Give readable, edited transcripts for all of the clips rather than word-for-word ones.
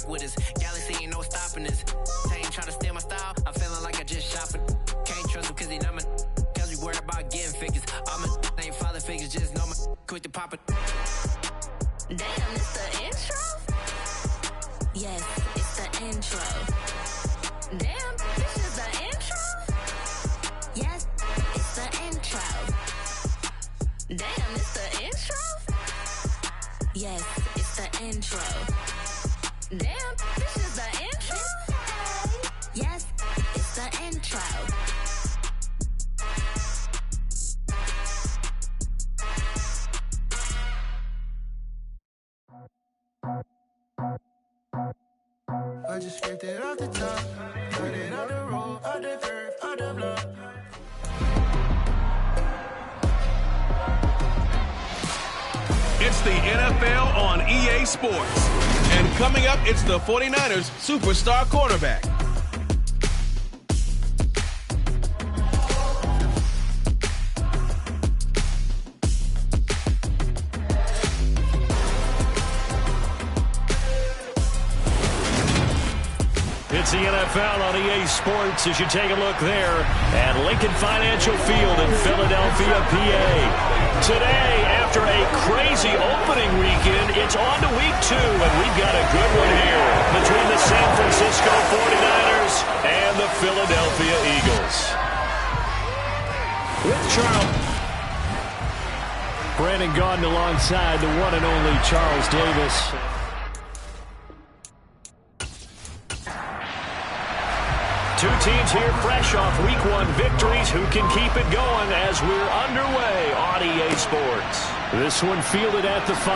with us. Galaxy ain't no stopping us. They ain't trying to steal my style. I'm feeling like I just shop it. Can't trust him cause he not my cause we worried about getting figures. All my ain't father figures, just know my quick to pop it. Damn, it's the intro? Yes, it's the intro. Damn, this is the intro? Yes, it's the intro. Damn, it's the intro? Yes, it's the intro. Damn, this is the intro? Yes, it's the intro. I just scraped it off the top, put it on the road, on the curve, on the block. It's the NFL on EA Sports. And coming up, it's the 49ers superstar cornerback. It's the NFL on EA Sports as you take a look there at Lincoln Financial Field in Philadelphia, PA. Today, after a crazy opening weekend, it's on to week 2, and we've got a good one here between the San Francisco 49ers and the Philadelphia Eagles. With Charles. Brandon Gaudin alongside the one and only Charles Davis. Two teams here fresh off Week 1 victories. Who can keep it going as we're underway on EA Sports? This one fielded at the 5.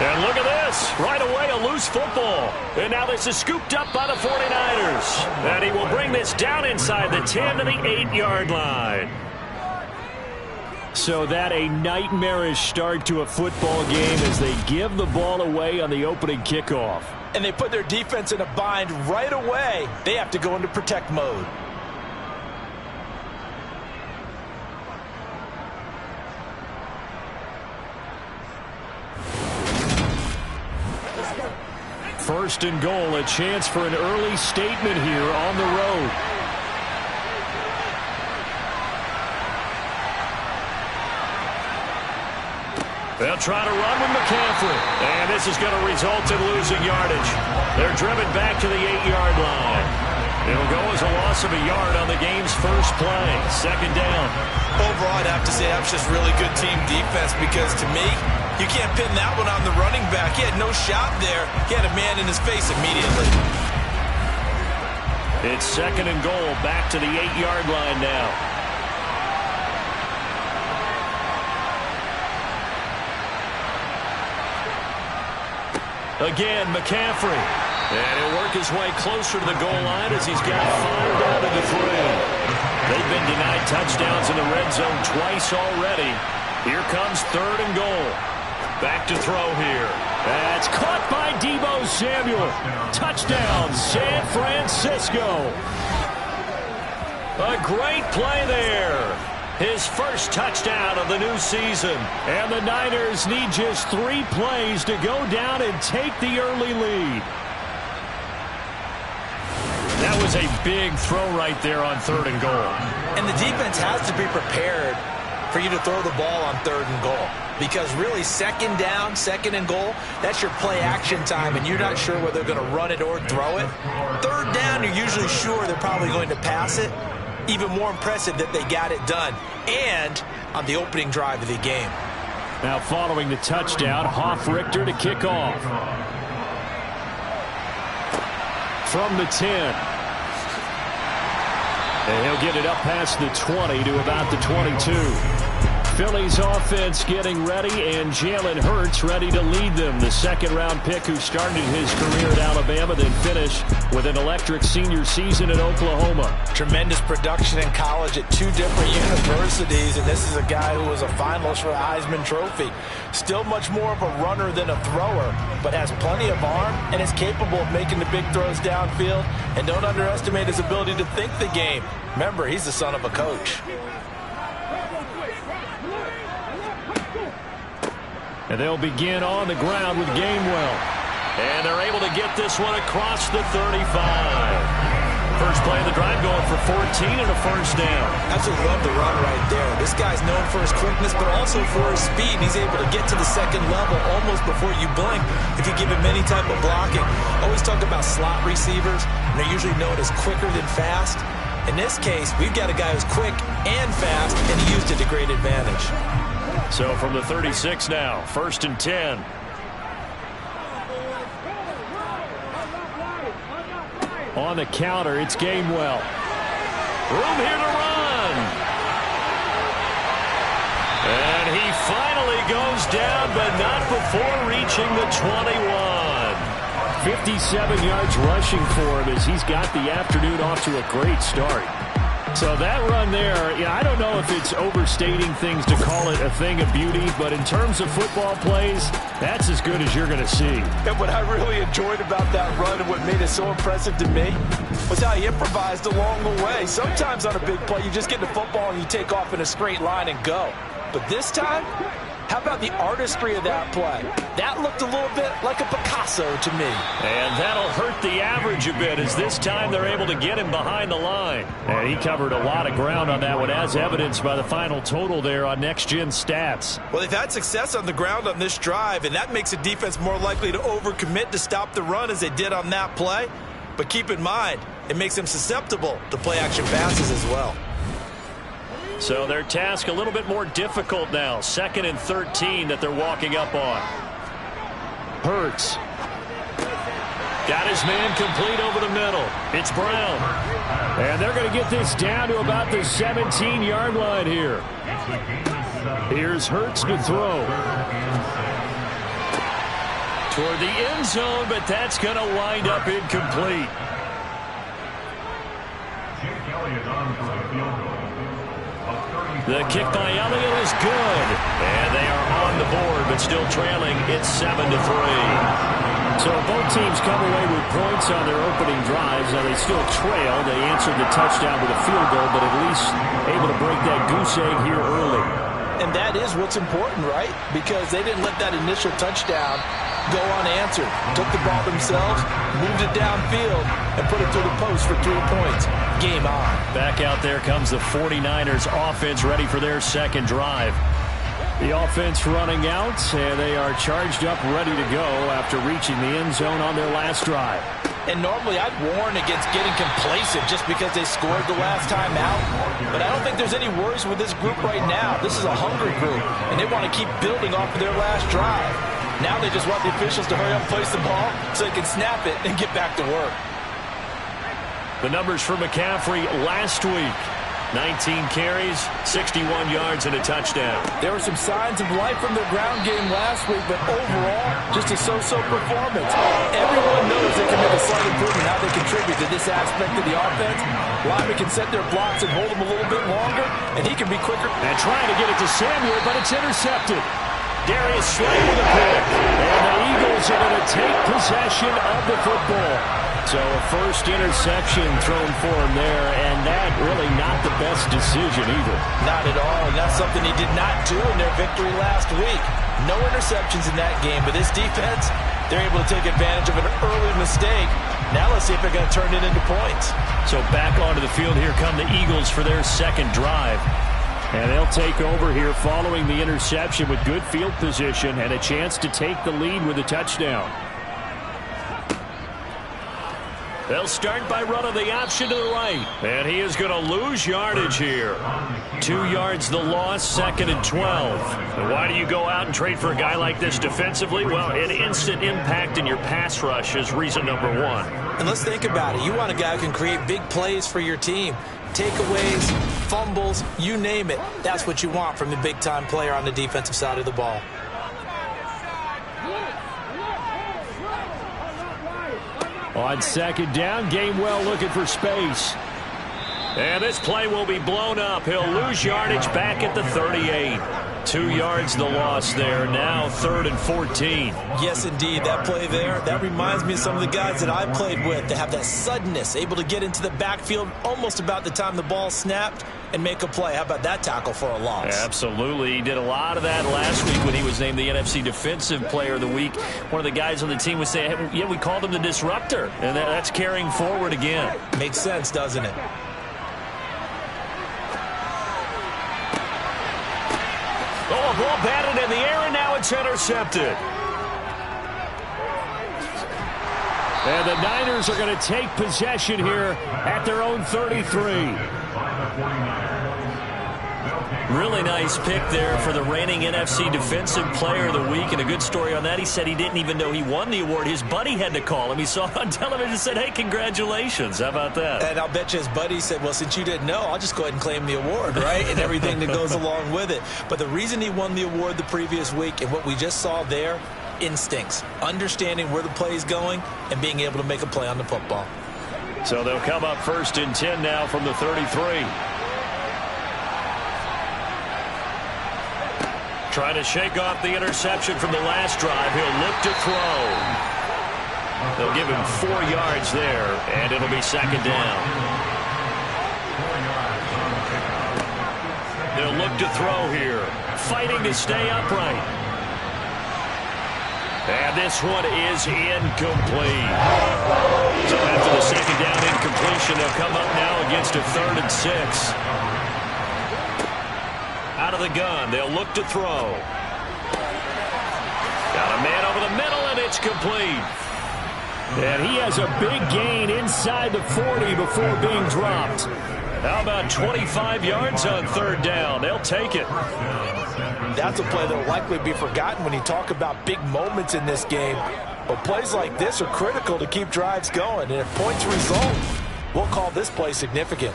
And look at this. Right away, a loose football. And now this is scooped up by the 49ers. And he will bring this down inside the 10 to the 8-yard line. So that a nightmarish start to a football game as they give the ball away on the opening kickoff. And they put their defense in a bind right away. They have to go into protect mode. First and goal, a chance for an early statement here on the road. They'll try to run with McCaffrey. And this is going to result in losing yardage. They're driven back to the 8-yard line. It'll go as a loss of a yard on the game's first play. Second down. Overall, I'd have to say that was just really good team defense because to me, you can't pin that one on the running back. He had no shot there. He had a man in his face immediately. It's second and goal, back to the 8-yard line now. Again, McCaffrey. And he'll work his way closer to the goal line as he's got 5 down to the 3. They've been denied touchdowns in the red zone twice already. Here comes third and goal. Back to throw here. That's caught by Deebo Samuel. Touchdown, San Francisco. A great play there. His first touchdown of the new season. And the Niners need just 3 plays to go down and take the early lead. That was a big throw right there on third and goal. And the defense has to be prepared for you to throw the ball on third and goal. Because really, second down, second and goal, that's your play action time, and you're not sure whether they're going to run it or throw it. Third down, you're usually sure they're probably going to pass it. Even more impressive that they got it done. And on the opening drive of the game. Now following the touchdown, Hofrichter to kick off. From the 10. And he'll get it up past the 20 to about the 22. Philly's offense getting ready, and Jalen Hurts ready to lead them. The second-round pick who started his career at Alabama, then finished with an electric senior season at Oklahoma. Tremendous production in college at 2 different universities, and this is a guy who was a finalist for the Heisman Trophy. Still much more of a runner than a thrower, but has plenty of arm and is capable of making the big throws downfield. And don't underestimate his ability to think the game. Remember, he's the son of a coach. And they'll begin on the ground with Gainwell. And they're able to to get this one across the 35. First play of the drive going for 14 and a first down. Absolutely love the run right there. This guy's known for his quickness, but also for his speed. He's able to get to the second level almost before you blink if you give him any type of blocking. Always talk about slot receivers, and they're usually known as quicker than fast. In this case, we've got a guy who's quick and fast, and he used it to great advantage. So from the 36 now, 1st and 10. On the counter, it's Gainwell. Room here to run. And he finally goes down, but not before reaching the 21. 57 yards rushing for him as he's got the afternoon off to a great start. So that run there, I don't know if it's overstating things to call it a thing of beauty, but in terms of football plays, that's as good as you're going to see. And what I really enjoyed about that run and what made it so impressive to me was how he improvised along the way. Sometimes on a big play, you just get the football and you take off in a straight line and go. But this time, how about the artistry of that play? That looked a little bit like a Picasso to me. And that'll hurt the average a bit as this time they're able to get him behind the line. And he covered a lot of ground on that one, as evidenced by the final total there on Next Gen Stats. Well, they've had success on the ground on this drive, and that makes a defense more likely to overcommit to stop the run as they did on that play. But keep in mind, it makes them susceptible to play-action passes as well. So their task a little bit more difficult now. 2nd and 13 that they're walking up on. Hurts. Got his man complete over the middle. It's Brown. And they're going to get this down to about the 17-yard line here. Here's Hurts to throw. Toward the end zone, but that's going to wind up incomplete. The kick by Elliott is good. And they are on the board, but still trailing. It's 7-3. So both teams come away with points on their opening drives. Now they still trail. They answered the touchdown with a field goal, but at least able to break that goose egg here early. And that is what's important, right? Because they didn't let that initial touchdown go unanswered. Took the ball themselves, moved it downfield, and put it through the post for 3 points. Game on. Back out there comes the 49ers offense ready for their second drive. The offense running out, and they are charged up, ready to go after reaching the end zone on their last drive. And normally I'd warn against getting complacent just because they scored the last time out. But I don't think there's any worries with this group right now. This is a hungry group, and they want to keep building off of their last drive. Now they just want the officials to hurry up and place the ball so they can snap it and get back to work. The numbers for McCaffrey last week. 19 carries, 61 yards, and a touchdown. There were some signs of life from their ground game last week, but overall, just a so-so performance. Everyone knows they can make a slight improvement how they contribute to this aspect of the offense. Linemen can set their blocks and hold them a little bit longer, and he can be quicker. And trying to get it to Samuel, but it's intercepted. Darius Slay with a pick. And the Eagles are going to take possession of the football. So a first interception thrown for him there, and that really not the best decision either. Not at all, and that's something he did not do in their victory last week. No interceptions in that game, but this defense, they're able to take advantage of an early mistake. Now let's see if they're going to turn it into points. So back onto the field, here come the Eagles for their second drive. And they'll take over here following the interception with good field position and a chance to take the lead with a touchdown. They'll start by running the option to the right. And he is going to lose yardage here. 2 yards the loss, 2nd and 12. And why do you go out and trade for a guy like this defensively? Well, an instant impact in your pass rush is reason number one. And let's think about it. You want a guy who can create big plays for your team. Takeaways, fumbles, you name it. That's what you want from the big-time player on the defensive side of the ball. On second down, Gainwell looking for space. And this play will be blown up. He'll lose yardage back at the 38. 2 yards the loss there. Now 3rd and 14. Yes, indeed. That play there, that reminds me of some of the guys that I played with. They have that suddenness, able to get into the backfield almost about the time the ball snapped and make a play. How about that tackle for a loss? Absolutely. He did a lot of that last week when he was named the NFC Defensive Player of the Week. One of the guys on the team was saying, hey, yeah, we called him the disruptor. And that's carrying forward again. Makes sense, doesn't it? Oh, a ball batted in the air, and now it's intercepted. And the Niners are going to take possession here at their own 33. Really nice pick there for the reigning NFC Defensive Player of the Week. And a good story on that, he said he didn't even know he won the award. His buddy had to call him. He saw it on television and said, hey, congratulations. How about that? And I'll bet you his buddy said, well, since you didn't know, I'll just go ahead and claim the award, right? And everything that goes along with it. But the reason he won the award the previous week and what we just saw there, instincts, understanding where the play is going and being able to make a play on the football. So they'll come up 1st and 10 now from the 33. Trying to shake off the interception from the last drive. He'll look to throw. They'll give him 4 yards there, and it'll be 2nd down. They'll look to throw here. Fighting to stay upright. And this one is incomplete. So after the 2nd down incompletion, they'll come up now against a 3rd and 6. Out of the gun, they'll look to throw. Got a man over the middle, and it's complete. And he has a big gain inside the 40 before being dropped. How about 25 yards on 3rd down? They'll take it. That's a play that will likely be forgotten when you talk about big moments in this game. But plays like this are critical to keep drives going. And if points result, we'll call this play significant.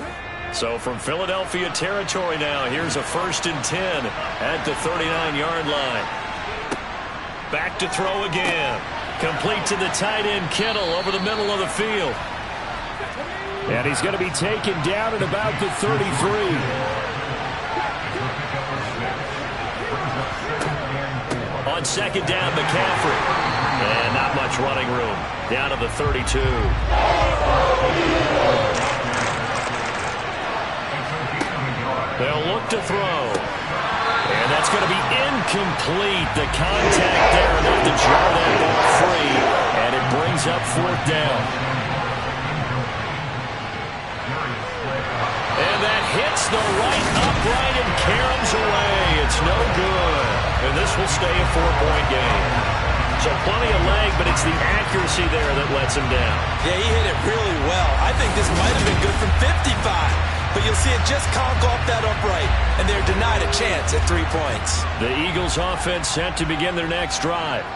So from Philadelphia territory now, here's a 1st and 10 at the 39-yard line. Back to throw again. Complete to the tight end, Kittle, over the middle of the field. And he's going to be taken down at about the 33. On 2nd down, McCaffrey. And not much running room. Down to the 32. They'll look to throw. And that's going to be incomplete. The contact there enough to jar that ball free. And it brings up 4th down. And that hits the right upright and caroms away. It's no good. And this will stay a 4-point game. So plenty of leg, but it's the accuracy there that lets him down. Yeah, he hit it really well. I think this might have been good from 55. But you'll see it just conk off that upright, and they're denied a chance at 3 points. The Eagles offense set to begin their next drive.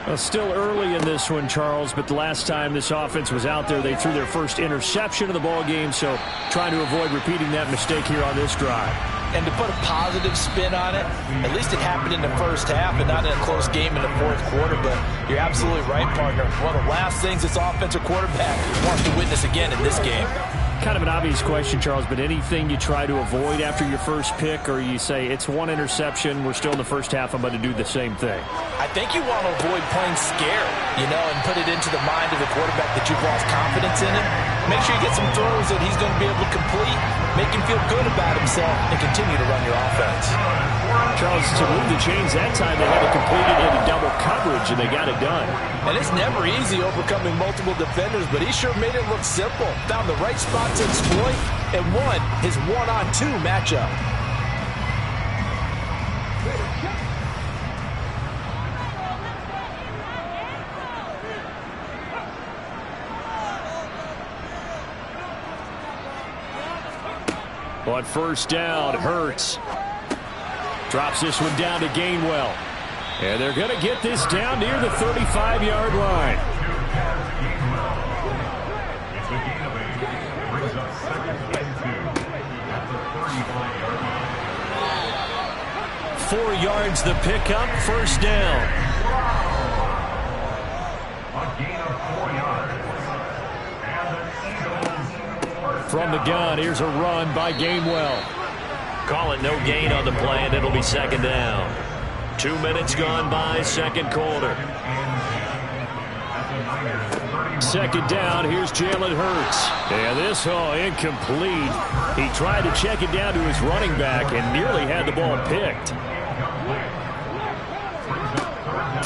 Well, still early in this one, Charles, but the last time this offense was out there, they threw their first interception of the ball game, so trying to avoid repeating that mistake here on this drive. And to put a positive spin on it, at least it happened in the first half and not in a close game in the 4th quarter, but you're absolutely right, partner. One of the last things this offensive quarterback wants to witness again in this game. Kind of an obvious question, Charles, but anything you try to avoid after your first pick, or you say it's 1 interception, we're still in the first half, I'm going to do the same thing? I think you want to avoid playing scared, and put it into the mind of the quarterback that you've lost confidence in him. Make sure you get some throws that he's going to be able to complete, make him feel good about himself, and continue to run your offense. Charles, to move the chains that time, they had to complete it into double coverage, and they got it done. And it's never easy overcoming multiple defenders, but he sure made it look simple. Found the right spot to exploit and won his 1-on-2 matchup. On 1st down, Hurts drops this one down to Gainwell. And they're going to get this down near the 35-yard line. Four yards the pickup, 1st down. From the gun, here's a run by Gainwell. call it no gain on the play, and it'll be second down. 2 minutes gone by, second quarter. Second down, here's Jalen Hurts. And this, incomplete. He tried to check it down to his running back and nearly had the ball picked.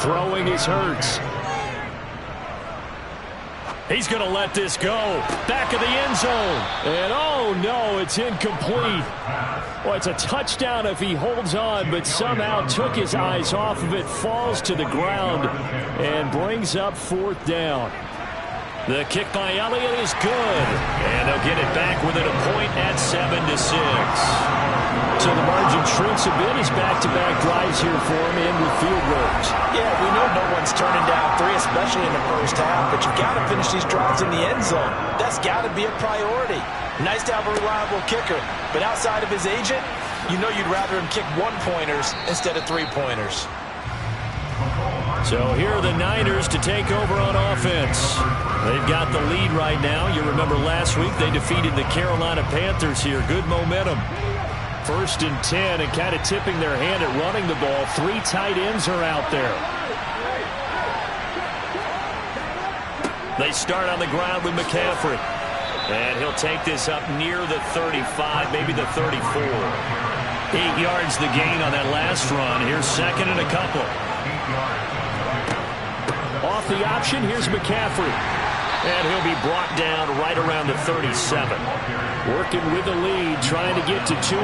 Throwing is Hurts. He's going to let this go. Back of the end zone. And oh no, it's incomplete. Well, it's a touchdown if he holds on, but somehow took his eyes off of it, falls to the ground, and brings up fourth down. The kick by Elliott is good. And they'll get it back within a point at 7-6. So the margin shrinks a bit as back-to-back drives here for him in with field goals. Yeah, we know no one's turning down three, especially in the first half, but you've got to finish these drives in the end zone. That's got to be a priority. Nice to have a reliable kicker, but outside of his agent, you know you'd rather him kick one-pointers instead of three-pointers. So here are the Niners to take over on offense. They've got the lead right now. You remember last week they defeated the Carolina Panthers here. Good momentum. 1st and 10, and kind of tipping their hand at running the ball. 3 tight ends are out there. They start on the ground with McCaffrey. And he'll take this up near the 35, maybe the 34. 8 yards the gain on that last run. Here's second and a couple. Off the option, here's McCaffrey. And he'll be brought down right around the 37. Working with the lead, trying to get to 2-0.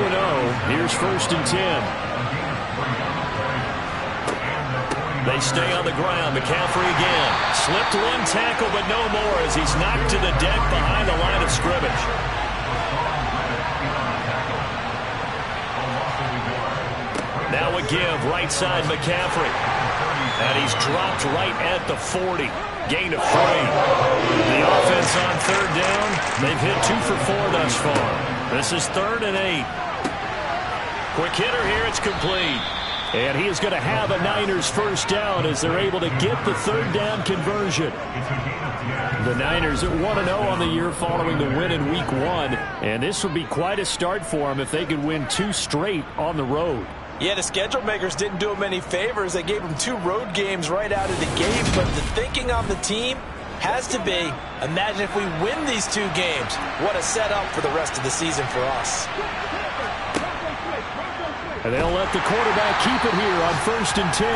Here's 1st and 10. They stay on the ground. McCaffrey again. Slipped one tackle, but no more as he's knocked to the deck behind the line of scrimmage. Now a give, right side McCaffrey. And he's dropped right at the 40. Gain of 3. The offense on 3rd down. They've hit 2 for 4 thus far. This is 3rd and 8. Quick hitter here. It's complete. And he is going to have a Niners first down as they're able to get the 3rd down conversion. The Niners at 1-0 on the year following the win in Week 1. And this would be quite a start for them if they could win 2 straight on the road. Yeah, the schedule makers didn't do him any favors. They gave him 2 road games right out of the gate, but the thinking on the team has to be, imagine if we win these 2 games. What a setup for the rest of the season for us. And they'll let the quarterback keep it here on 1st and 10.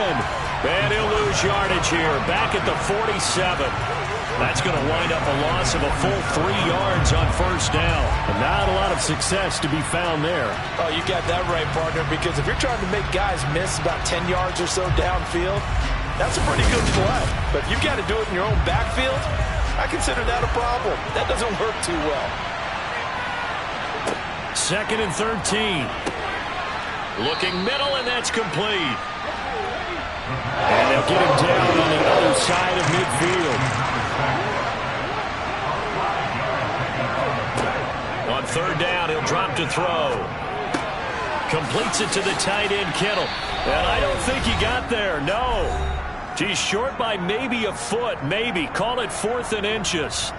And he'll lose yardage here, back at the 47. That's going to wind up a loss of a full 3 yards on 1st down. And not a lot of success to be found there. Oh, you got that right, partner, because if you're trying to make guys miss about 10 yards or so downfield, that's a pretty good play. But if you've got to do it in your own backfield, I consider that a problem. That doesn't work too well. 2nd and 13. Looking middle, and that's complete. And they'll get him down on the other side of midfield. On 3rd down, he'll drop to throw. Completes it to the tight end, Kittle. And I don't think he got there, no. He's short by maybe a foot, maybe. Call it 4th and inches.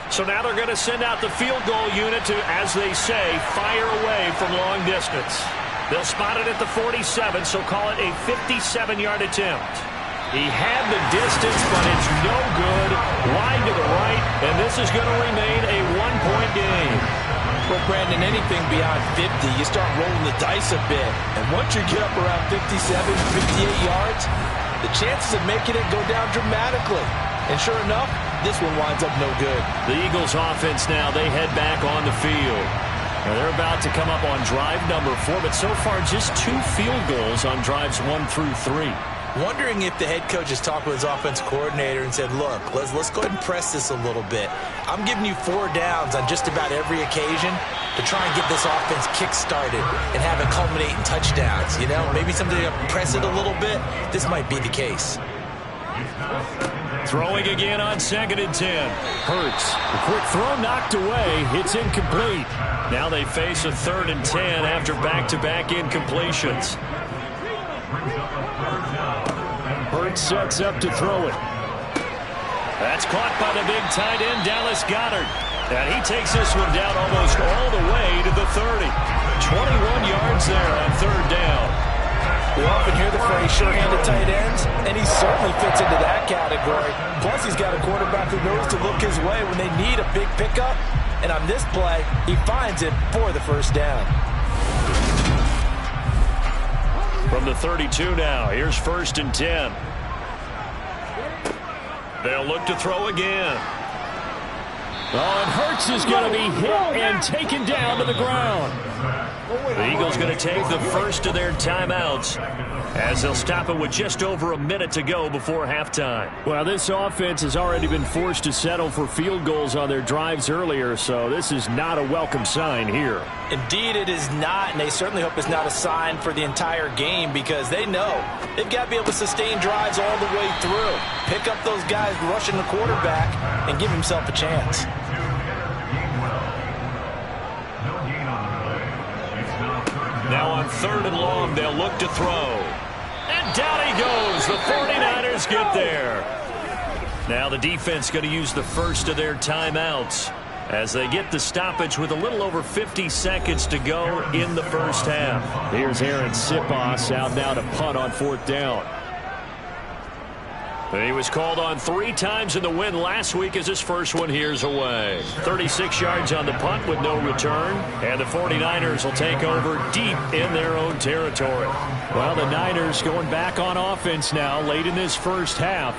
So now they're going to send out the field goal unit to, as they say, fire away from long distance. They'll spot it at the 47, so call it a 57-yard attempt. He had the distance, but it's no good. Wide to the right, and this is going to remain a 1-point game. Well, Brandon, anything beyond 50, you start rolling the dice a bit. And once you get up around 57, 58 yards, the chances of making it go down dramatically. And sure enough, this one winds up no good. The Eagles offense now, they head back on the field. Now they're about to come up on drive number 4, but so far just 2 field goals on drives 1 through 3. Wondering if the head coach has talked with his offense coordinator and said, look, let's go ahead and press this a little bit. I'm giving you 4 downs on just about every occasion to try and get this offense kick-started and have it culminate in touchdowns. You know, maybe something to press it a little bit. This might be the case. Throwing again on 2nd and 10. Hurts. The quick throw knocked away. It's incomplete. Now they face a 3rd and 10 after back-to-back incompletions. Hurts sets up to throw it. That's caught by the big tight end, Dallas Goedert. And he takes this one down almost all the way to the 30. 21 yards there on third down. We often hear the phrase sure-handed tight ends, and he certainly fits into that category. Plus, he's got a quarterback who knows to look his way when they need a big pickup. And on this play, he finds it for the first down. From the 32 now, here's 1st and 10. They'll look to throw again. Oh, and Hurts is going to be hit and taken down to the ground. The Eagles going to take the first of their timeouts as they'll stop it with just over a minute to go before halftime. Well, this offense has already been forced to settle for field goals on their drives earlier, so this is not a welcome sign here. Indeed, it is not, and they certainly hope it's not a sign for the entire game because they know they've got to be able to sustain drives all the way through. Pick up those guys rushing the quarterback and give himself a chance. Now on 3rd and long, they'll look to throw. And down he goes. The 49ers get there. Now the defense going to use the first of their timeouts as they get the stoppage with a little over 50 seconds to go in the first half. Here's Aaron Siposs out now to punt on 4th down. He was called on 3 times in the win last week as his first one here's away. 36 yards on the punt with no return. And the 49ers will take over deep in their own territory. Well, the Niners going back on offense now late in this first half.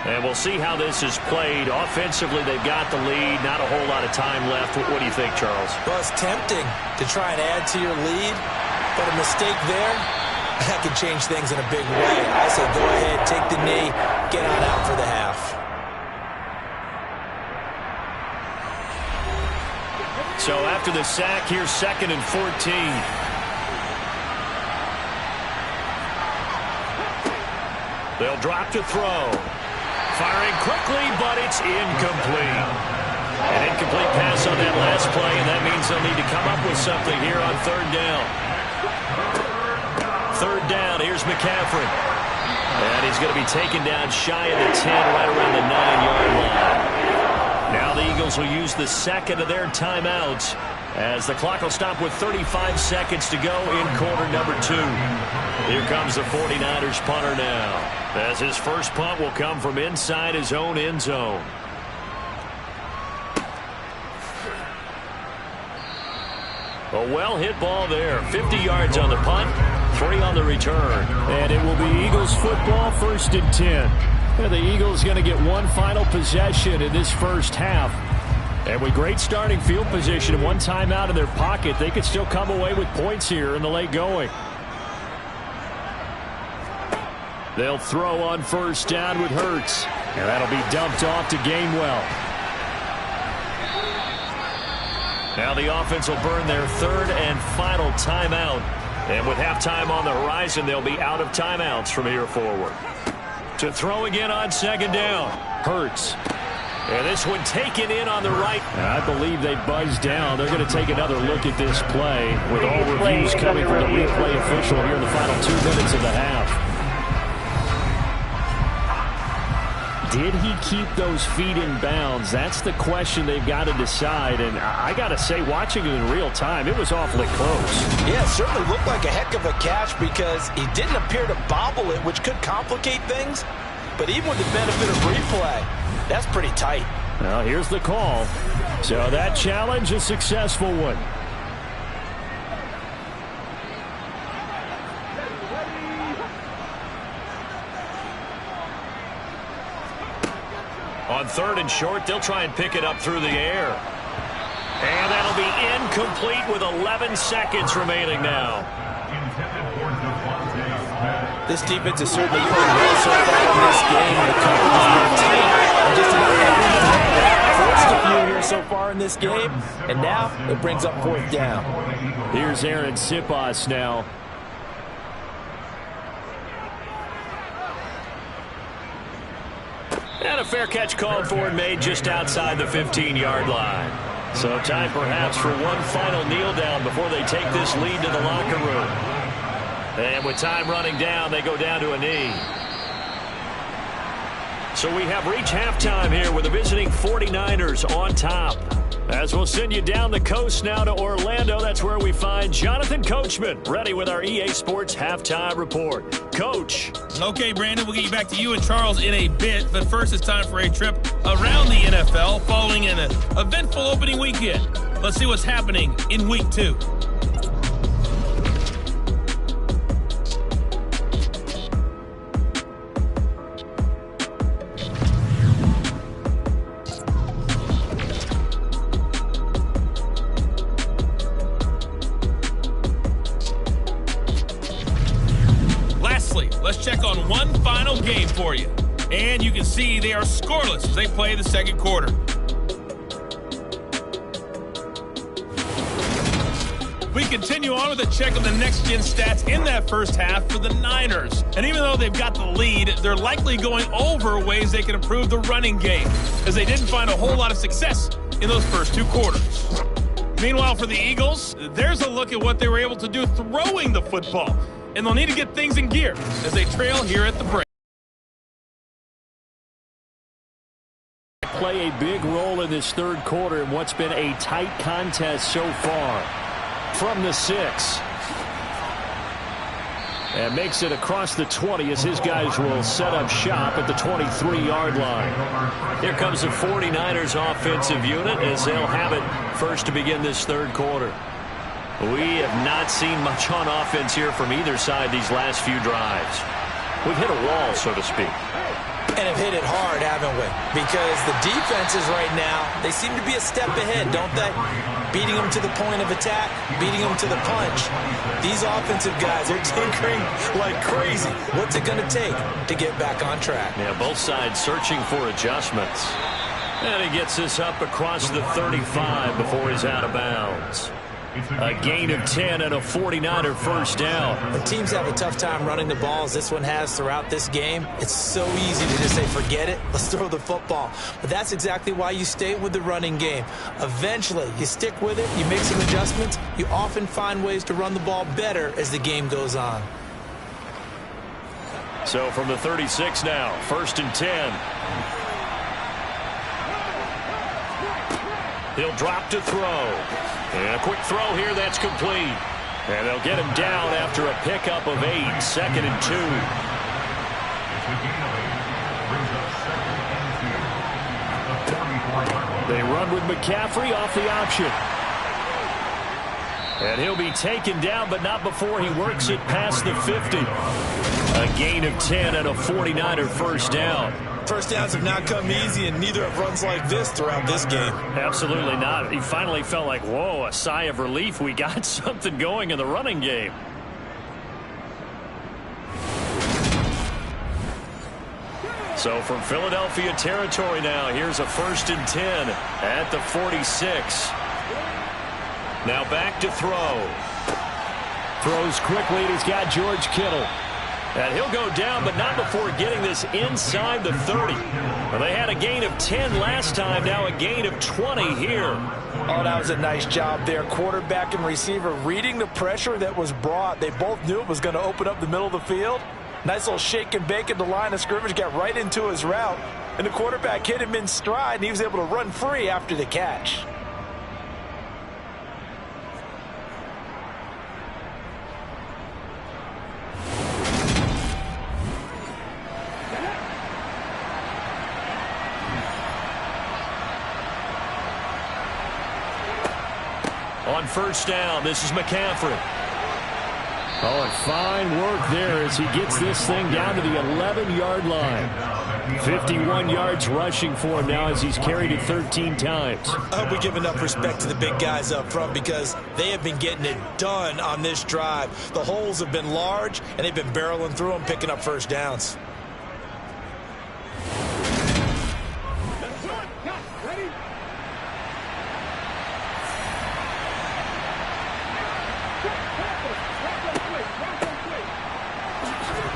And we'll see how this is played. Offensively, they've got the lead. Not a whole lot of time left. What do you think, Charles? Well, it's tempting to try and add to your lead, but a mistake there, that can change things in a big way. I say go ahead, take the knee, get on out for the half. So after the sack, here's 2nd and 14. They'll drop to throw. Firing quickly, but it's incomplete. An incomplete pass on that last play, and that means they'll need to come up with something here on 3rd down. 3rd down, here's McCaffrey. And he's going to be taken down shy of the 10, right around the 9-yard line. Now the Eagles will use the 2nd of their timeouts as the clock will stop with 35 seconds to go in quarter number 2. Here comes the 49ers punter now, as his first punt will come from inside his own end zone. A well-hit ball there. 50 yards on the punt, 3 on the return. And it will be Eagles football, 1st and 10. Yeah, the Eagles going to get one final possession in this first half. And with great starting field position and one timeout in their pocket, they could still come away with points here in the late going. They'll throw on 1st down with Hurts. And that'll be dumped off to Gainwell. Now the offense will burn their 3rd and final timeout. And with halftime on the horizon, they'll be out of timeouts from here forward. To throw again on 2nd down. Hurts. And this one taken in on the right. And I believe they buzzed down. They're going to take another look at this play with all reviews coming from the replay official here in the final 2 minutes of the half. Did he keep those feet in bounds? That's the question they've got to decide. And I got to say, watching it in real time, it was awfully close. Yeah, it certainly looked like a heck of a catch because he didn't appear to bobble it, which could complicate things. But even with the benefit of replay, that's pretty tight. Now, here's the call. So that challenge, a successful one. On 3rd and short, they'll try and pick it up through the air. And that'll be incomplete with 11 seconds remaining now. This defense is certainly playing well so far in this game. The coverage has been tight. And just about every forced a few here so far in this game. And now it brings up 4th down. Here's Aaron Siposs now. And a fair catch called for and made just outside the 15-yard line. So time perhaps for one final kneel down before they take this lead to the locker room. And with time running down, they go down to a knee. So we have reached halftime here with the visiting 49ers on top. As we'll send you down the coast now to Orlando, that's where we find Jonathan Coachman, ready with our EA Sports Halftime Report. Coach. Okay, Brandon, we'll get you back to you and Charles in a bit, but first it's time for a trip around the NFL following an eventful opening weekend. Let's see what's happening in Week 2. Let's check on one final game for you. And you can see they are scoreless as they play the second quarter. We continue on with a check of the next-gen stats in that first half for the Niners. And even though they've got the lead, they're likely going over ways they can improve the running game, as they didn't find a whole lot of success in those first 2 quarters. Meanwhile, for the Eagles, there's a look at what they were able to do throwing the football. And they'll need to get things in gear as they trail here at the break. Play a big role in this third quarter in what's been a tight contest so far. From the 6. And makes it across the 20 as his guys will set up shop at the 23-yard line. Here comes the 49ers offensive unit as they'll have it first to begin this third quarter. We have not seen much on offense here from either side these last few drives. We've hit a wall, so to speak. And have hit it hard, haven't we? Because the defenses right now, they seem to be a step ahead, don't they? Beating them to the point of attack, beating them to the punch. These offensive guys are tinkering like crazy. What's it going to take to get back on track? Yeah, both sides searching for adjustments. And he gets this up across the 35 before he's out of bounds. A gain of 10 and a 49er first down. When teams have a tough time running the ball as this one has throughout this game, it's so easy to just say, forget it, let's throw the football. But that's exactly why you stay with the running game. Eventually, you stick with it, you make some adjustments, you often find ways to run the ball better as the game goes on. So from the 36 now, 1st and 10. He'll drop to throw. And a quick throw here that's complete. And they'll get him down after a pickup of 8, 2nd and 2. They run with McCaffrey off the option. And he'll be taken down, but not before he works it past the 50. A gain of 10 and a 49er first down. First downs have not come easy, and neither have runs like this throughout this game. Absolutely not. He finally felt like, whoa, a sigh of relief. We got something going in the running game. So from Philadelphia territory now, here's a 1st and 10 at the 46. Now back to throw. Throws quickly, and he's got George Kittle. And he'll go down, but not before getting this inside the 30. Well, they had a gain of 10 last time, now a gain of 20 here. Oh, that was a nice job there. Quarterback and receiver reading the pressure that was brought. They both knew it was going to open up the middle of the field. Nice little shake and bake at the line of scrimmage, got right into his route. And the quarterback hit him in stride, and he was able to run free after the catch. On first down, this is McCaffrey. Oh, and fine work there as he gets this thing down to the 11-yard line. 51 yards rushing for him now as he's carried it 13 times. I hope we give enough respect to the big guys up front because they have been getting it done on this drive. The holes have been large, and they've been barreling through them, picking up first downs.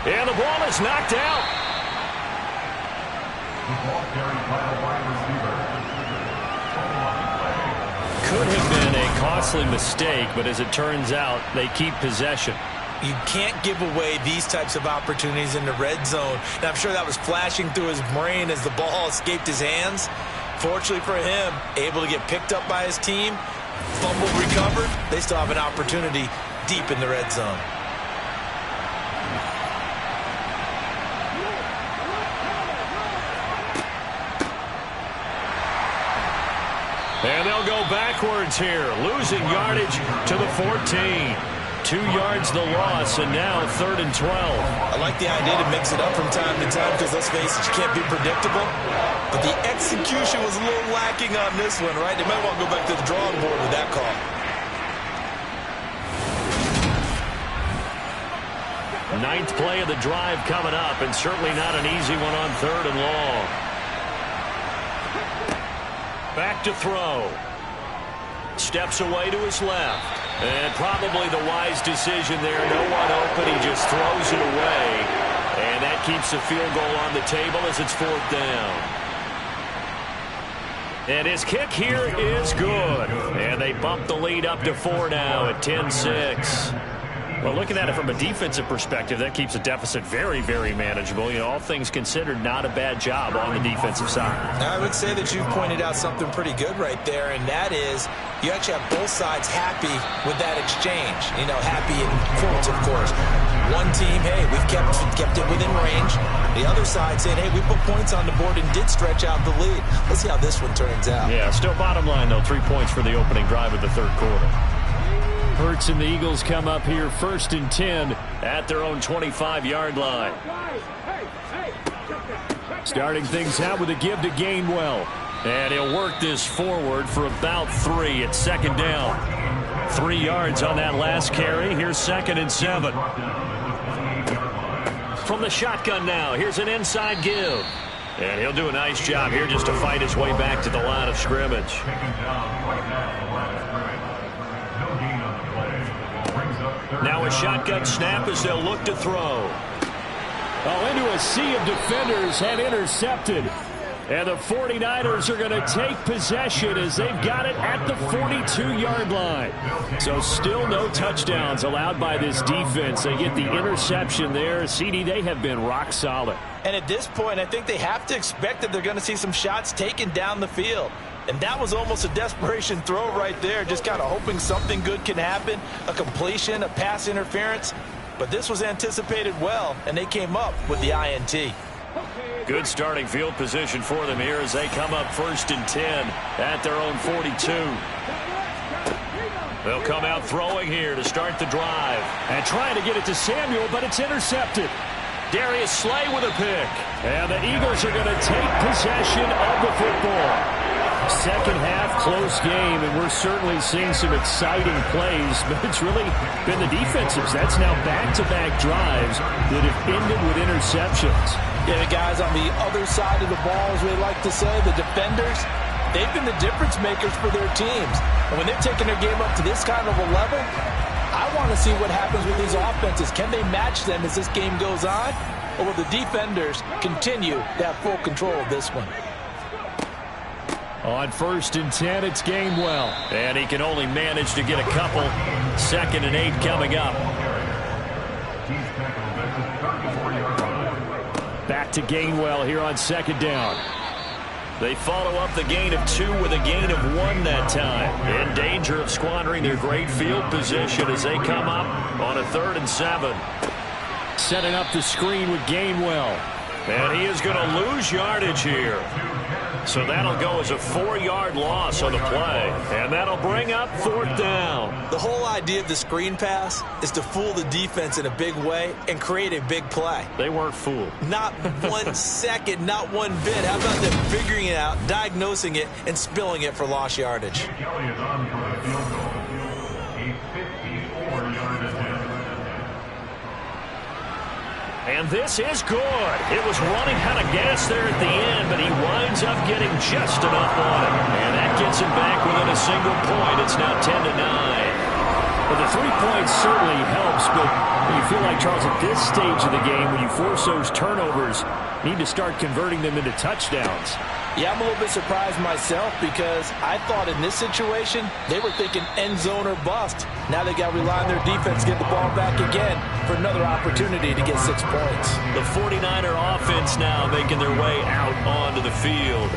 And the ball is knocked out. Could have been a costly mistake, but as it turns out, they keep possession. You can't give away these types of opportunities in the red zone. And I'm sure that was flashing through his brain as the ball escaped his hands. Fortunately for him, able to get picked up by his team, fumbled, recovered. They still have an opportunity deep in the red zone. And they'll go backwards here, losing yardage to the 14. 2 yards the loss, and now 3rd and 12. I like the idea to mix it up from time to time because, let's face it, you can't be predictable. But the execution was a little lacking on this one, right? They might want to go back to the drawing board with that call. Ninth play of the drive coming up, and certainly not an easy one on 3rd and long. Back to throw. Steps away to his left. And probably the wise decision there. No one open. He just throws it away. And that keeps the field goal on the table as it's 4th down. And his kick here is good. And they bump the lead up to 4 now at 10-6. Well, looking at it from a defensive perspective, that keeps the deficit very, very manageable. You know, all things considered, not a bad job on the defensive side. I would say that you've pointed out something pretty good right there, and that is you actually have both sides happy with that exchange. You know, happy in quotes, of course. One team, hey, we've kept it within range. The other side saying, hey, we put points on the board and did stretch out the lead. Let's see how this one turns out. Yeah, still bottom line, though, 3 points for the opening drive of the 3rd quarter. Hurts and the Eagles come up here 1st and 10 at their own 25-yard line. Starting things out with a give to Gainwell. And he'll work this forward for about 3 at 2nd down. 3 yards on that last carry. Here's 2nd and 7. From the shotgun now, here's an inside give. And he'll do a nice job here just to fight his way back to the line of scrimmage. Now a shotgun snap as they'll look to throw. Oh, into a sea of defenders and intercepted. And the 49ers are going to take possession as they've got it at the 42-yard line. So still no touchdowns allowed by this defense. They get the interception there. CD, they have been rock solid. And at this point, I think they have to expect that they're going to see some shots taken down the field. And that was almost a desperation throw right there, just kind of hoping something good can happen, a completion, a pass interference. But this was anticipated well, and they came up with the INT. Good starting field position for them here as they come up 1st and 10 at their own 42. They'll come out throwing here to start the drive. And trying to get it to Samuel, but it's intercepted. Darius Slay with a pick. And the Eagles are going to take possession of the football. Second half, close game, and we're certainly seeing some exciting plays, but it's really been the defensives. That's now back-to-back drives that have ended with interceptions. Yeah, the guys on the other side of the ball, as we like to say, the defenders, they've been the difference makers for their teams. And when they're taking their game up to this kind of a level, I want to see what happens with these offenses. Can they match them as this game goes on? Or will the defenders continue to have full control of this one? On 1st and 10, it's Gainwell. And he can only manage to get a couple. 2nd and 8 coming up. Back to Gainwell here on 2nd down. They follow up the gain of 2 with a gain of 1 that time. In danger of squandering their great field position as they come up on a 3rd and 7. Setting up the screen with Gainwell. And he is going to lose yardage here. So that'll go as a 4-yard loss on the play. And that'll bring up 4th down. The whole idea of the screen pass is to fool the defense in a big way and create a big play. They weren't fooled. Not 1 second, not 1 bit. How about them figuring it out, diagnosing it, and spilling it for lost yardage? And this is good. It was running out of gas there at the end, but he winds up getting just enough on it. And that gets him back within a single point. It's now 10-9. Well, the 3 points certainly helps, but you feel like, Charles, at this stage of the game, when you force those turnovers, you need to start converting them into touchdowns. Yeah, I'm a little bit surprised myself because I thought in this situation they were thinking end zone or bust. Now they got to rely on their defense to get the ball back again for another opportunity to get 6 points. The 49er offense now making their way out onto the field.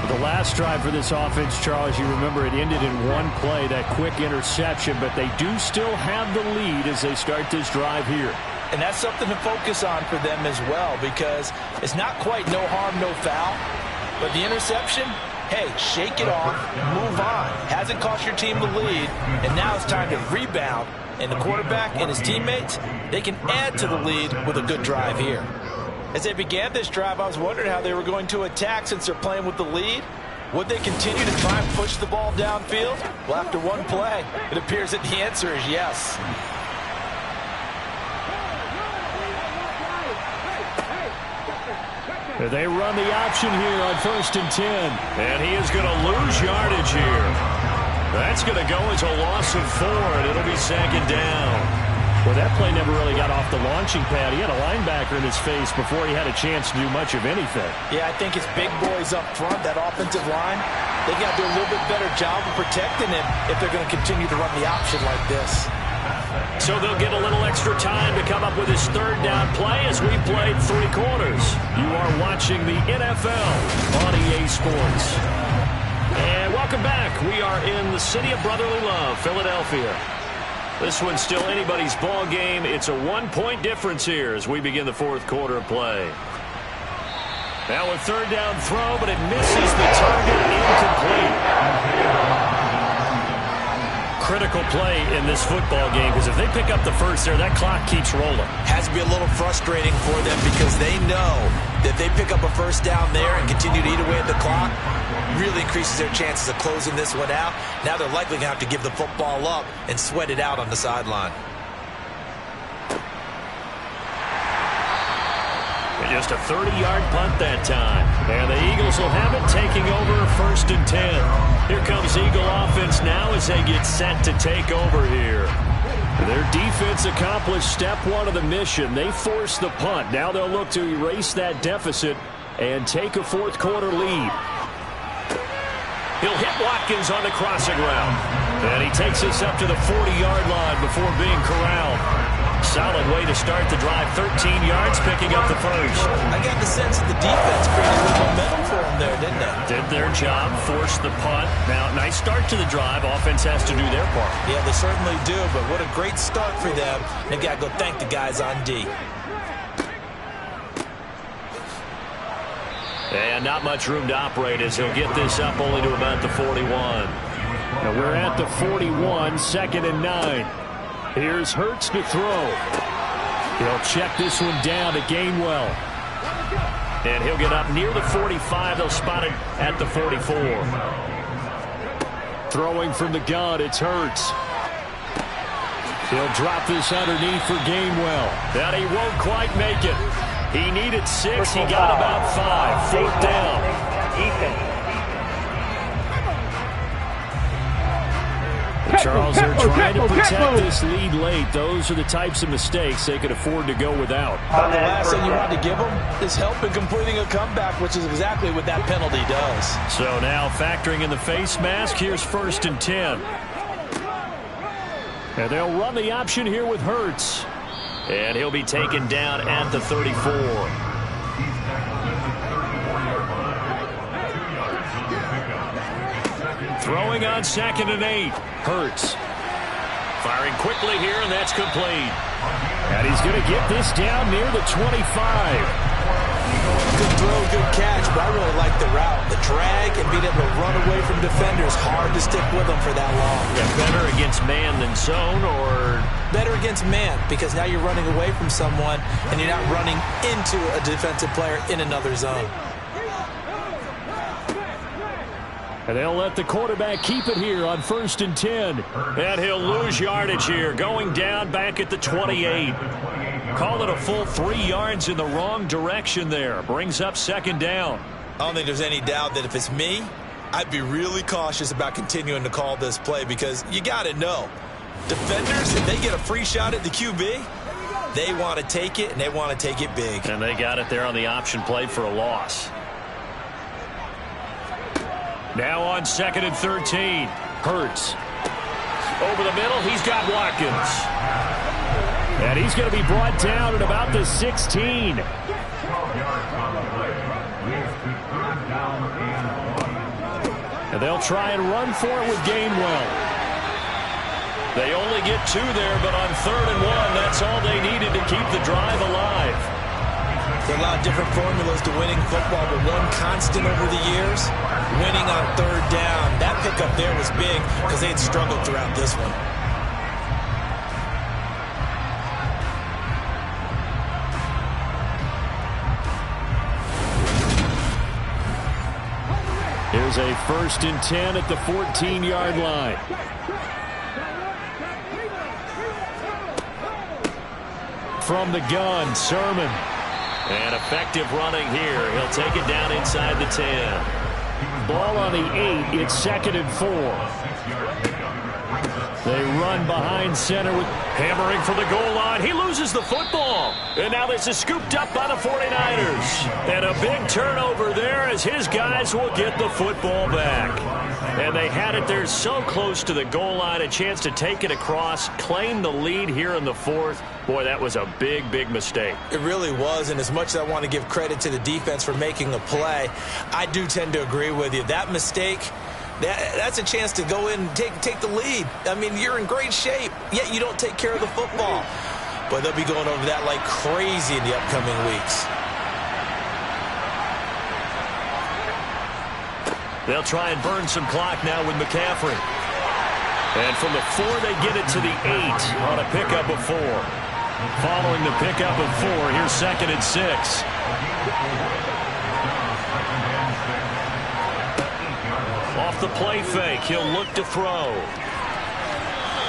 The last drive for this offense, Charles, you remember it ended in one play, that quick interception, but they do still have the lead as they start this drive here. And that's something to focus on for them as well, because it's not quite no harm, no foul, but the interception, hey, shake it off, move on. Hasn't cost your team the lead, and now it's time to rebound. And the quarterback and his teammates, they can add to the lead with a good drive here. As they began this drive, I was wondering how they were going to attack since they're playing with the lead. Would they continue to try and push the ball downfield? Well, after one play, it appears that the answer is yes. They run the option here on 1st and 10. And he is going to lose yardage here. That's going to go as a loss of 4, and it'll be 2nd down. Well, that play never really got off the launching pad. He had a linebacker in his face before he had a chance to do much of anything. Yeah, I think it's big boys up front, that offensive line. They got to do a little bit better job of protecting him if they're going to continue to run the option like this. So they'll get a little extra time to come up with his 3rd down play as we played 3 quarters. You are watching the NFL on EA Sports. And welcome back. We are in the city of brotherly love, Philadelphia. This one's still anybody's ball game. It's a 1-point difference here as we begin the 4th quarter of play. Now a 3rd down throw, but it misses the target, incomplete. Critical play in this football game, because if they pick up the first there, that clock keeps rolling. Has to be a little frustrating for them because they know that they pick up a 1st down there and continue to eat away at the clock, really increases their chances of closing this one out. Now they're likely going to have to give the football up and sweat it out on the sideline. Just a 30-yard punt that time. And the Eagles will have it, taking over 1st and 10. Here comes Eagle offense now as they get set to take over here. Their defense accomplished step 1 of the mission. They forced the punt. Now they'll look to erase that deficit and take a 4th quarter lead. He'll hit Watkins on the crossing route. And he takes us up to the 40-yard line before being corralled. Solid way to start the drive. 13 yards, picking up the first. I got the sense that the defense created a little momentum for them there, didn't they? Did their job, forced the punt. Now, nice start to the drive. Offense has to do their part. Yeah, they certainly do, but what a great start for them. They've got to go thank the guys on D. And not much room to operate as he'll get this up only to about the 41. Now we're at the 41, 2nd and 9. Here's Hurts to throw. He'll check this one down to Gainwell. And he'll get up near the 45. They'll spot it at the 44. Throwing from the gun, it's Hurts. He'll drop this underneath for Gainwell. And he won't quite make it. He needed 6. He got about 5. 4th down. Charles, they're trying to protect this lead late. Those are the types of mistakes they could afford to go without. The last thing you want to give them is help in completing a comeback, which is exactly what that penalty does. So now factoring in the face mask, here's 1st and 10. And they'll run the option here with Hurts. And he'll be taken down at the 34. Throwing on 2nd and 8. Hurts. Firing quickly here, and that's complete. And he's going to get this down near the 25. Good throw, good catch, but I really like the route. The drag and being able to run away from defenders, hard to stick with them for that long. Yeah, better against man than zone, or? Better against man, because now you're running away from someone, and you're not running into a defensive player in another zone. And they'll let the quarterback keep it here on 1st and 10. And he'll lose yardage here, going down back at the 28. Call it a full 3 yards in the wrong direction there. Brings up 2nd down. I don't think there's any doubt that if it's me, I'd be really cautious about continuing to call this play because you got to know, Defenders, if they get a free shot at the QB, they want to take it, and they want to take it big. And they got it there on the option play for a loss. Now on 2nd and 13. Hurts. Over the middle, he's got Watkins. And he's going to be brought down at about the 16. And they'll try and run for it with Gainwell. They only get 2 there, but on 3rd and 1, that's all they needed to keep the drive alive. There are a lot of different formulas to winning football, but one constant over the years, winning on 3rd down. That pickup there was big because they had struggled throughout this one. Here's a 1st and 10 at the 14-yard line. From the gun, Sermon. And effective running here. He'll take it down inside the 10. Ball on the 8. It's 2nd and 4. They run behind center with hammering for the goal line. He loses the football. And now this is scooped up by the 49ers. And a big turnover there as his guys will get the football back. And they had it there so close to the goal line, a chance to take it across, claim the lead here in the 4th. Boy, that was a big, big mistake. It really was, and as much as I want to give credit to the defense for making the play, I do tend to agree with you. That mistake, that's a chance to go in and take the lead. I mean, you're in great shape, yet you don't take care of the football. But they'll be going over that like crazy in the upcoming weeks. They'll try and burn some clock now with McCaffrey. And from the 4, they get it to the 8 on a pickup of 4. Following the pickup of 4, here's 2nd and 6. Off the play fake, he'll look to throw.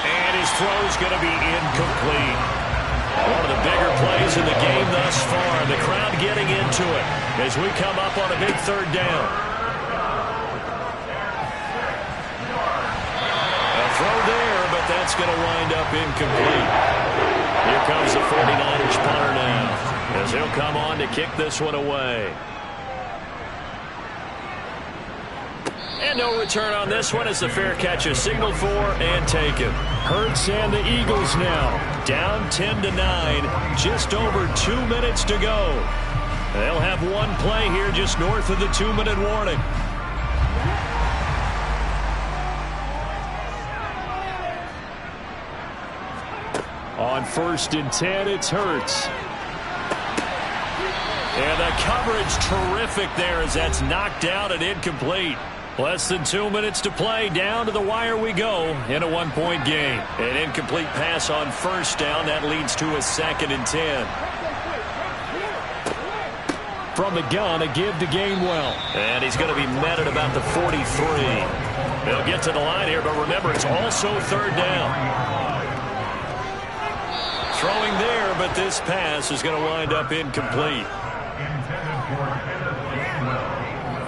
And his throw's going to be incomplete. One of the bigger plays in the game thus far. The crowd getting into it as we come up on a big 3rd down. A throw there, but that's going to wind up incomplete. Here comes the 49ers punter now as he'll come on to kick this one away. And no return on this one as the fair catch is signaled for and taken. Hurts and the Eagles now down 10-9, just over 2 minutes to go. They'll have one play here just north of the 2-minute warning. On 1st and 10, it's Hurts. And the coverage terrific there as that's knocked out and incomplete. Less than 2 minutes to play. Down to the wire we go in a 1-point game. An incomplete pass on 1st down. That leads to a 2nd and 10. From the gun, a give to Gainwell. And he's going to be met at about the 43. They'll get to the line here, but remember, it's also 3rd down. Throwing there, but this pass is going to wind up incomplete.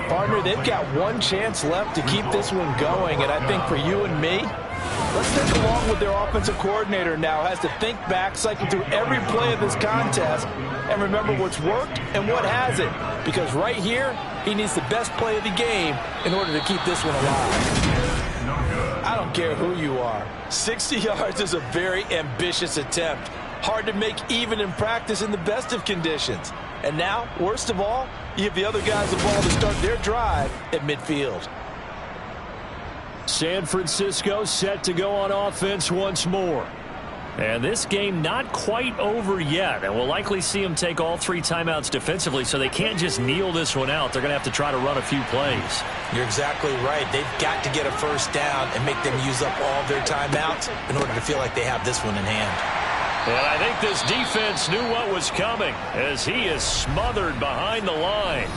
Partner, they've got one chance left to keep this one going, and I think for you and me, let's think along with their offensive coordinator now has to think back, cycle through every play of this contest, and remember what's worked and what hasn't. Because right here, he needs the best play of the game in order to keep this one alive. I don't care who you are. 60 yards is a very ambitious attempt. Hard to make even in practice in the best of conditions. And now, worst of all, you give the other guys the ball to start their drive at midfield. San Francisco set to go on offense once more. And this game not quite over yet. And we'll likely see them take all 3 timeouts defensively, so they can't just kneel this one out. They're going to have to try to run a few plays. You're exactly right. They've got to get a 1st down and make them use up all their timeouts in order to feel like they have this one in hand. And I think this defense knew what was coming as he is smothered behind the line.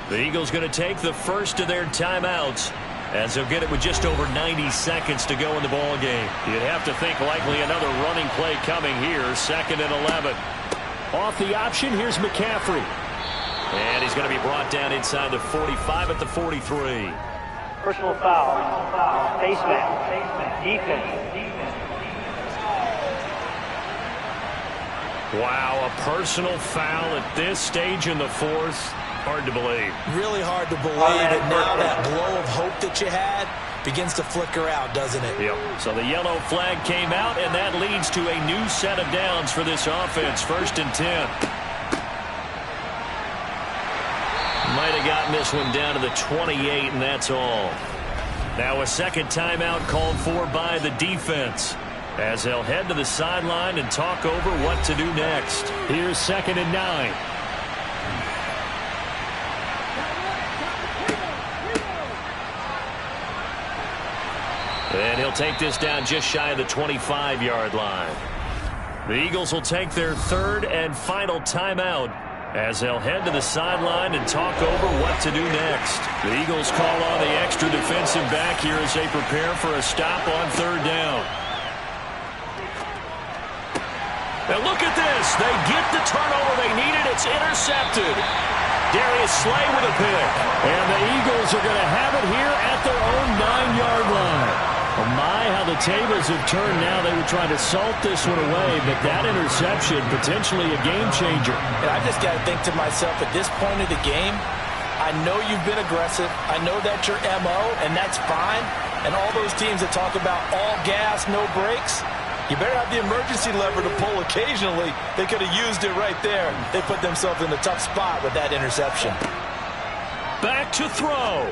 The Eagles going to take the first of their timeouts as they'll get it with just over 90 seconds to go in the ball game. You'd have to think likely another running play coming here, 2nd and 11. Off the option, here's McCaffrey. And he's going to be brought down inside the 45 at the 43. Personal foul. Face mask. Defense. Wow, a personal foul at this stage in the fourth. Hard to believe. Really hard to believe. And now that glow of hope that you had begins to flicker out, doesn't it? Yep. So the yellow flag came out, and that leads to a new set of downs for this offense. 1st and 10. Might have gotten this one down to the 28, and that's all. Now a second timeout called for by the defense, as they'll head to the sideline and talk over what to do next. Here's 2nd and 9. And he'll take this down just shy of the 25-yard line. The Eagles will take their 3rd and final timeout, as they'll head to the sideline and talk over what to do next. The Eagles call on the extra defensive back here as they prepare for a stop on 3rd down. Now look at this. They get the turnover they needed. It's intercepted. Darius Slay with a pick. And the Eagles are going to have it here at their own 9-yard line. Oh my, how the tables have turned now. They were trying to salt this one away, but that interception, potentially a game changer. And I just got to think to myself, at this point of the game, I know you've been aggressive. I know that's your MO, and that's fine. And all those teams that talk about all gas, no brakes, you better have the emergency lever to pull occasionally. They could have used it right there. They put themselves in a tough spot with that interception. Back to throw.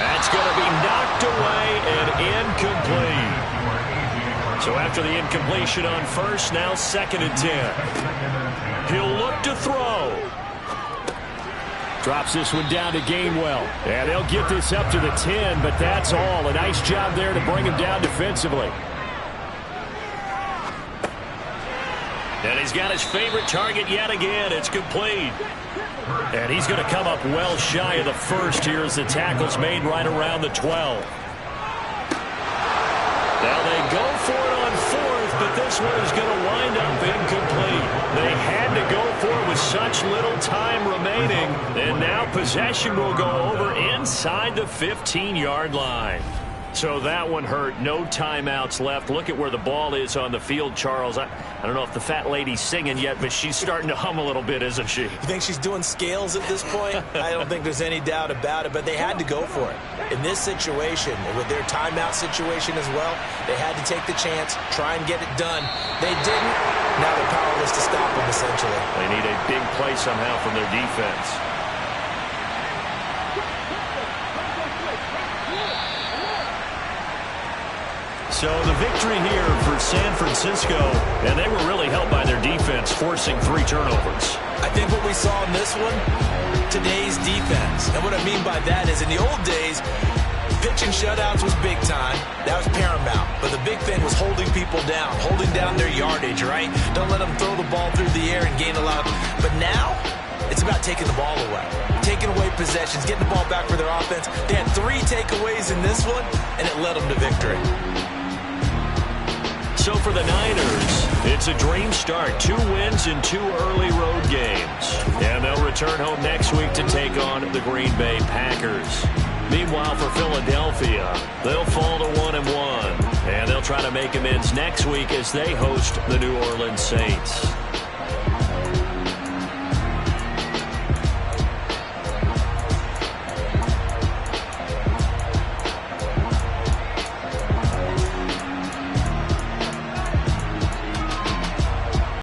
That's going to be knocked away and incomplete. So after the incompletion on 1st, now 2nd and 10. He'll look to throw. Drops this one down to Gainwell. And they'll get this up to the 10, but that's all. A nice job there to bring him down defensively. And he's got his favorite target yet again. It's complete. And he's going to come up well shy of the 1st here as the tackle's made right around the 12. Now they go for it on 4th, but this one is going to wind up incomplete. They had to go for it with such little time remaining, and now possession will go over inside the 15-yard line. So that one hurt. No timeouts left. Look at where the ball is on the field, Charles. I don't know if the fat lady's singing yet, but she's starting to hum a little bit, isn't she? You think she's doing scales at this point? I don't think there's any doubt about it, but they had to go for it. In this situation, with their timeout situation as well, they had to take the chance, try and get it done. They didn't. Now they're powerless to stop them, essentially. They need a big play somehow from their defense. So the victory here for San Francisco, and they were really helped by their defense, forcing 3 turnovers. I think what we saw in this one, today's defense. And what I mean by that is in the old days, pitching shutouts was big time. That was paramount. But the big thing was holding people down, holding down their yardage, right? Don't let them throw the ball through the air and gain a lot. But now, it's about taking the ball away, taking away possessions, getting the ball back for their offense. They had 3 takeaways in this one, and it led them to victory. So for the Niners, it's a dream start. 2 wins in 2 early road games. And they'll return home next week to take on the Green Bay Packers. Meanwhile, for Philadelphia, they'll fall to 1-1. And they'll try to make amends next week as they host the New Orleans Saints.